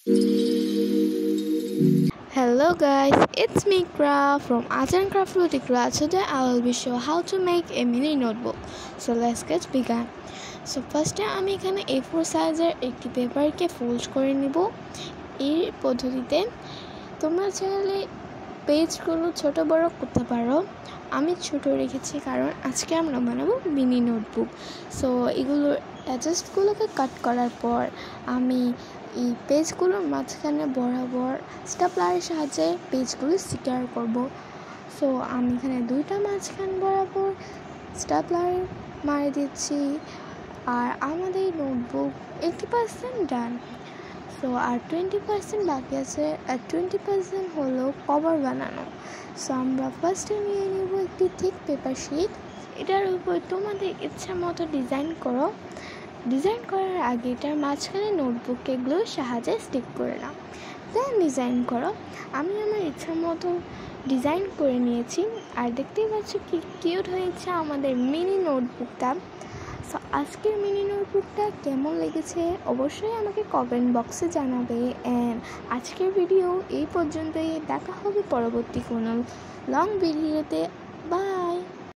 Hello guys, it's me Craft from Art and Craft Luticra. Today I will be show how to make a mini notebook. So let's get begun. So first আমি এখানে A4 সাইজের একটি পেপারকে fold করে নিব। এই পদ্ধতিতে তোমরা চাইলে পেজগুলো ছোট বড় করতে পারো। আমি ছোট রেখেছি কারণ আজকে আমরা বানাবো মিনি নোটবুক। সো এগুলোর অ্যাডজাস্টগুলোকে কাট করার পর আমি এই পেজগুলোর মাঝখানে বরাবর স্টেপলারের সাহায্যে পেজগুলো সিকিউর করব। সো আমি এখানে দুইটা মাঝখান বরাবর স্টেপলার মারে দিচ্ছি। আর আমাদের নোটবুক 80% ডান। সো আর 20% বাকি আছে। আর 20% হলো কভার বানানো। সো আমরা ফার্স্টে নিয়ে নেব একটি থিক পেপার শিট। এটার উপর তোমাদের ইচ্ছা মতো ডিজাইন করো। ডিজাইন করার আগে এটার মাঝখানে নোটবুকে গ্লুর সাহায্যে স্টিক করে নাও, দেন ডিজাইন করো। আমি আমার ইচ্ছা মতো ডিজাইন করে নিয়েছি। আর দেখতেই পাচ্ছ কি কিউট হয়েছে আমাদের মিনি নোটবুকটা। সো আজকের মিনি নোটবুকটা কেমন লেগেছে অবশ্যই আমাকে কমেন্ট বক্সে জানাবে। অ্যান্ড আজকের ভিডিও এই পর্যন্তই। দেখা হবে পরবর্তী কোনো লং ভিডিওতে। বাই।